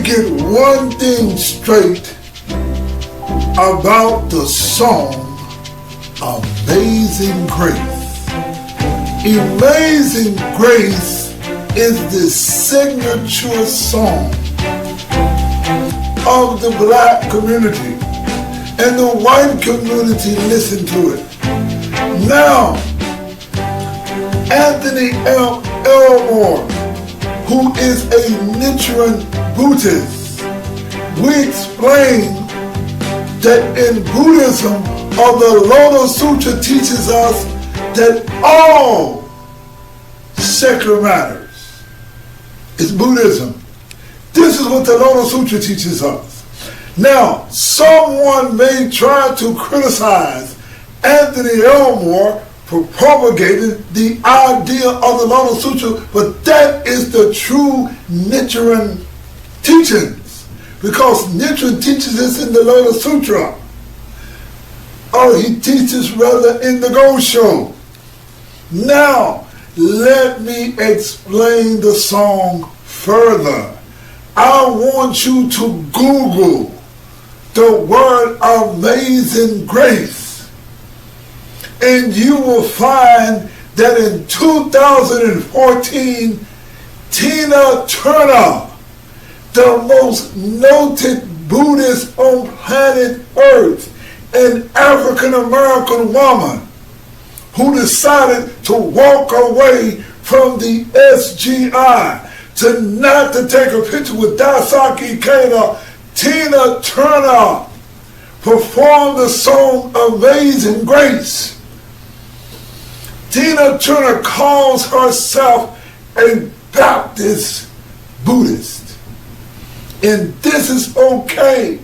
get one thing straight about the song Amazing Grace. Amazing Grace is the signature song of the black community, and the white community listen to it. Now, Anthony Elmore, who is a Nichiren Buddhist, we explain that in Buddhism, or the Lotus Sutra teaches us that all secular matters is Buddhism. This is what the Lotus Sutra teaches us. Now, someone may try to criticize Anthony Elmore for propagating the idea of the Lotus Sutra, but that is the true Nichiren teachings, because Nichiren teaches this in the Lotus Sutra, or he teaches rather in the Go Show. Now, let me explain the song further. I want you to Google the word Amazing Grace, and you will find that in 2014, Tina Turner, the most noted Buddhist on planet Earth, an African-American woman who decided to walk away from the SGI, to not to take a picture with Daisaki Keita, Tina Turner performed the song Amazing Grace. Tina Turner calls herself a Baptist Buddhist. And this is okay,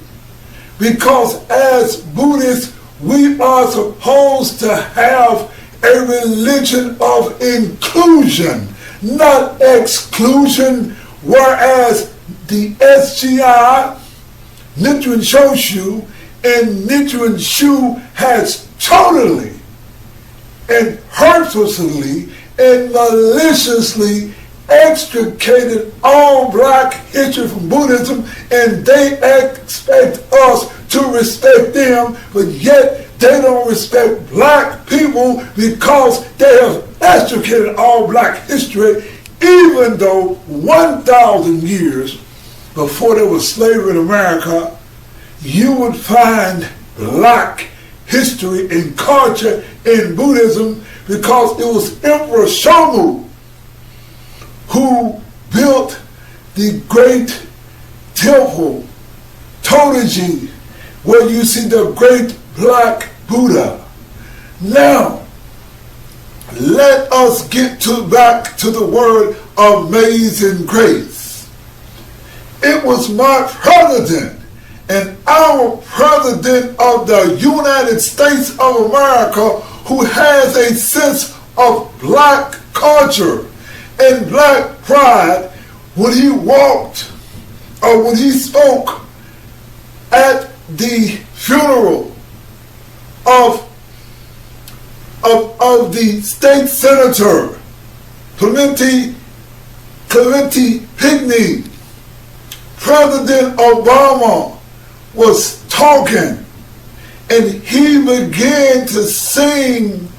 because as Buddhists, we are supposed to have a religion of inclusion, not exclusion, whereas the SGI, Nichiren Shoshu, and Nichiren Shu has totally and purposely and maliciously extricated all black history from Buddhism, and they expect us to respect them, but yet they don't respect black people because they have extricated all black history, even though 1,000 years before there was slavery in America, you would find black history and culture in Buddhism, because it was Emperor Shomu who built the great temple, Todaiji, where you see the great black Buddha. Now, let us get back to the word Amazing Grace. It was my president and our president of the United States of America who has a sense of black culture and black pride when he walked or when he spoke at the funeral of the state senator Clementi Pinckney. President Obama was talking, and he began to sing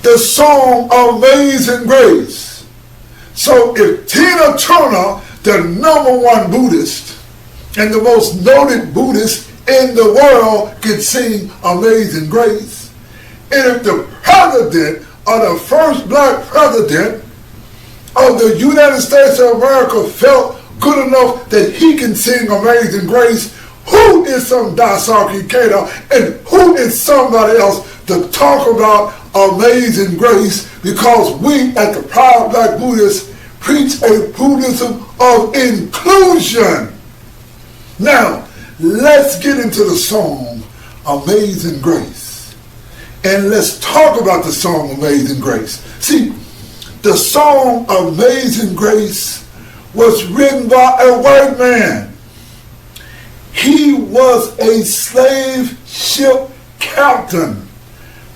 the song Amazing Grace. So if Tina Turner, the #1 Buddhist and the most noted Buddhist in the world, could sing Amazing Grace, and if the president, or the first black president of the United States of America, felt good enough that he can sing Amazing Grace, who is some Daisaki Keita and who is somebody else to talk about Amazing Grace? Because we at the Proud Black Buddhists preach a Buddhism of inclusion. Now, let's get into the song Amazing Grace, and let's talk about the song Amazing Grace. See, the song Amazing Grace was written by a white man. He was a slave ship captain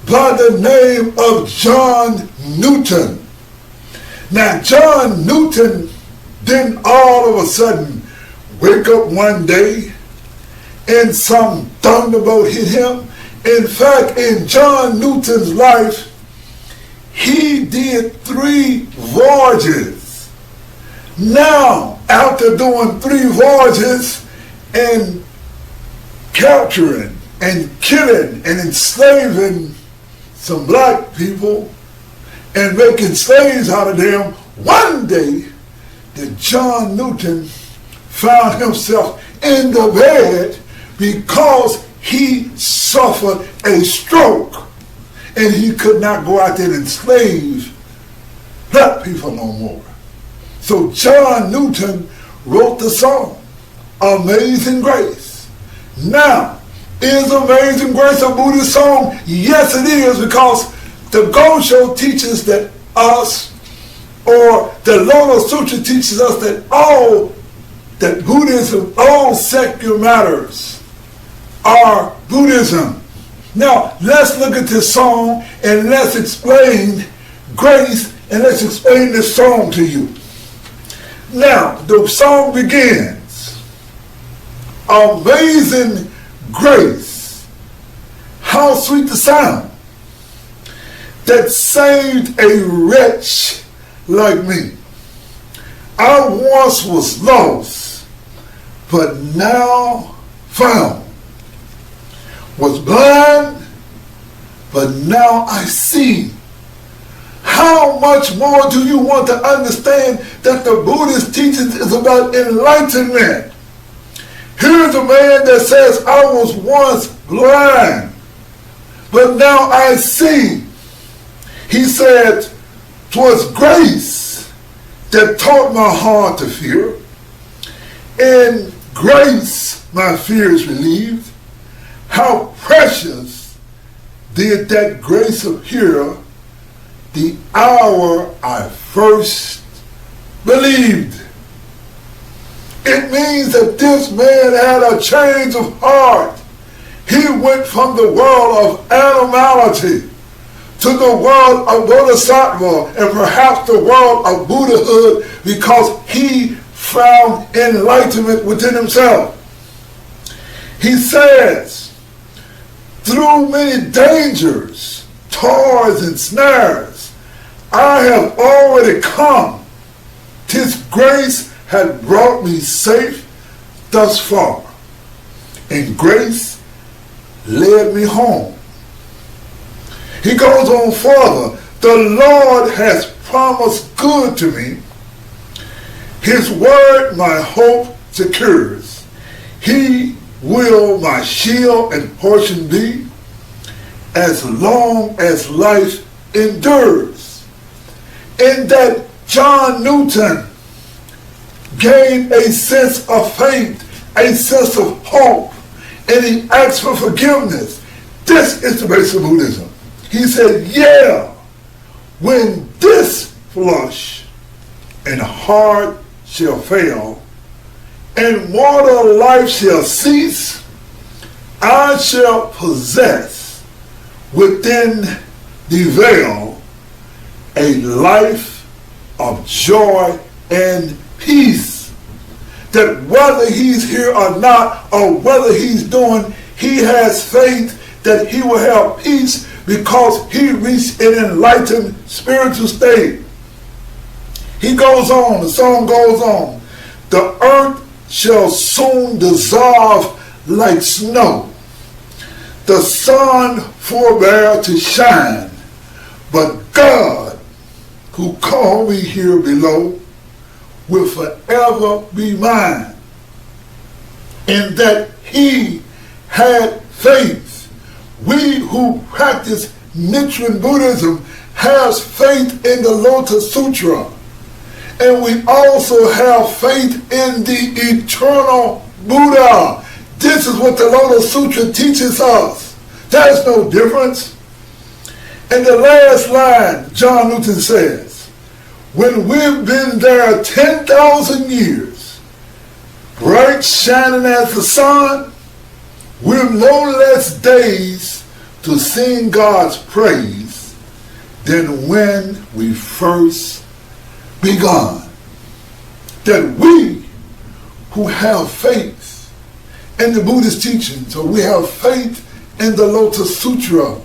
by the name of John Newton. Now, John Newton didn't all of a sudden wake up one day and some thunderbolt hit him. In fact, in John Newton's life, he did 3 voyages. Now, after doing 3 voyages and capturing and killing and enslaving some black people and making slaves out of them, one day that John Newton found himself in the bed because he suffered a stroke and he could not go out there and enslave black people no more. So John Newton wrote the song, Amazing Grace. Now, is Amazing Grace a Buddhist song? Yes, it is, because the Go Show teaches that us, or the Lotus Sutra teaches us that Buddhism, all secular matters are Buddhism. Now, let's look at this song and let's explain grace and let's explain this song to you. Now, the song begins, Amazing Grace, how sweet the sound that saved a wretch like me. I once was lost, but now found. Was blind, but now I see. How much more do you want to understand that the Buddhist teachings is about enlightenment? Here's a man that says, I was once blind, but now I see. He said, 'twas grace that taught my heart to fear. In grace my fears relieved. How precious did that grace appear the hour I first believed. It means that this man had a change of heart. He went from the world of animality to the world of Bodhisattva and perhaps the world of Buddhahood because he found enlightenment within himself. He says, through many dangers, toils and snares, I have already come. 'Tis grace had brought me safe thus far, and grace led me home. He goes on further. The Lord has promised good to me. His word my hope secures. He will my shield and portion be as long as life endures. In that John Newton gained a sense of faith, a sense of hope, and he asked for forgiveness. This is the base of Buddhism. He said, yeah, when this flesh and heart shall fail, and mortal life shall cease, I shall possess within the veil a life of joy and peace. That whether he's here or not, or whether he's doing, he has faith that he will have peace because he reached an enlightened spiritual state. He goes on, the song goes on. The earth shall soon dissolve like snow. The sun forbear to shine, but God, who called me here below, will forever be mine. In that he had faith. We who practice Nichiren Buddhism has faith in the Lotus Sutra. And we also have faith in the eternal Buddha. This is what the Lotus Sutra teaches us. There's no difference. In the last line, John Newton says, when we've been there 10,000 years, bright shining as the sun, we've no less days to sing God's praise than when we first begun. That we who have faith in the Buddhist teachings, or we have faith in the Lotus Sutra,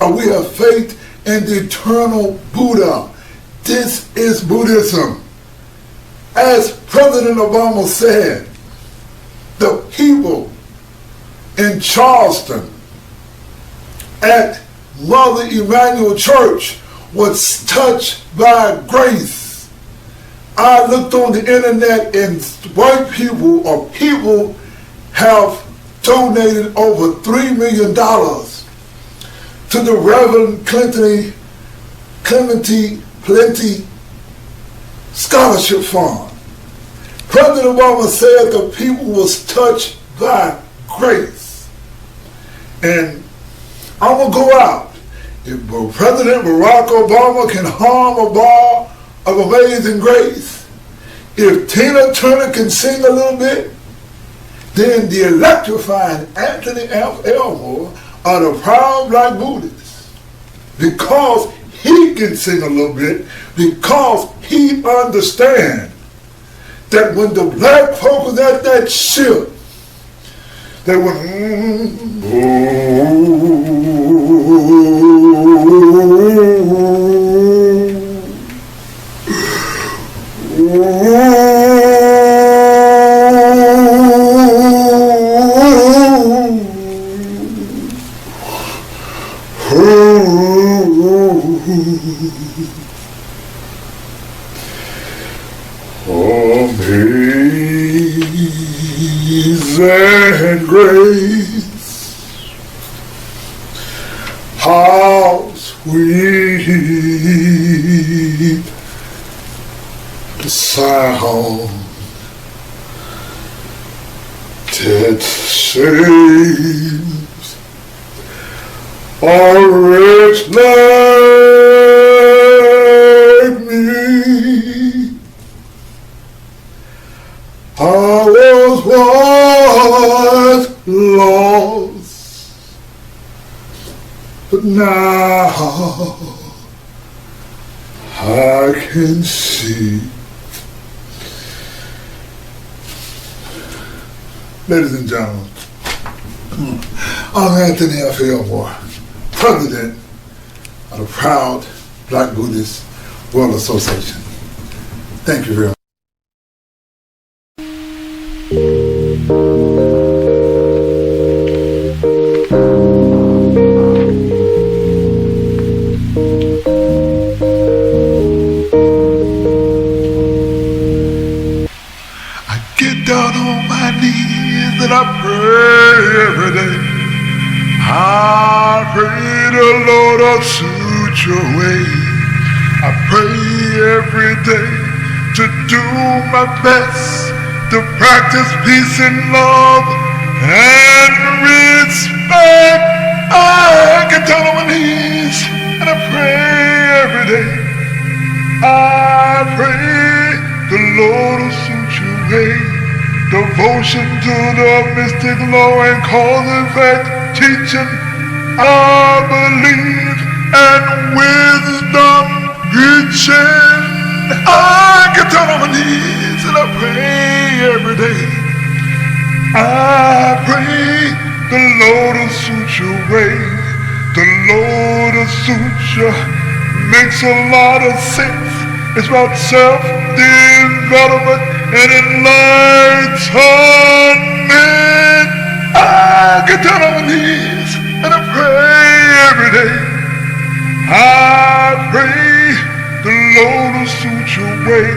or we have faith in the eternal Buddha. This is Buddhism. As President Obama said, the people in Charleston at Mother Emanuel Church was touched by grace. I looked on the internet and white people or people have donated over $3 million to the Reverend Clementi Plenty Scholarship Fund. President Obama said the people was touched by grace. And I'm going to go out. If President Barack Obama can hum a bar of Amazing Grace, if Tina Turner can sing a little bit, then the electrifying Anthony F. Elmore are the proud Black Buddhists. Because he can sing a little bit, because he understands that when the black folk was at that ship, they went, Amazing grace, how sweet the sound that saves a wretch like me. I was once lost, but now I can see. Ladies and gentlemen, I'm Anthony F. Elmore, President of the proud Black Buddhist World Association. Thank you very much. Down on my knees and I pray every day. I pray the Lotus Sutra way. I pray every day to do my best to practice peace and love and respect. I get down on my knees and I pray every day. I pray the Lotus Sutra way. Devotion to the mystic law and cause and effect teaching, I believe, and wisdom reaching. I get down on my knees and I pray every day. I pray the Lotus Sutra way. The Lotus Sutra makes a lot of sense. It's about self-development and enlightenment. I get down on my knees and I pray every day. I pray the Lotus Sutra way.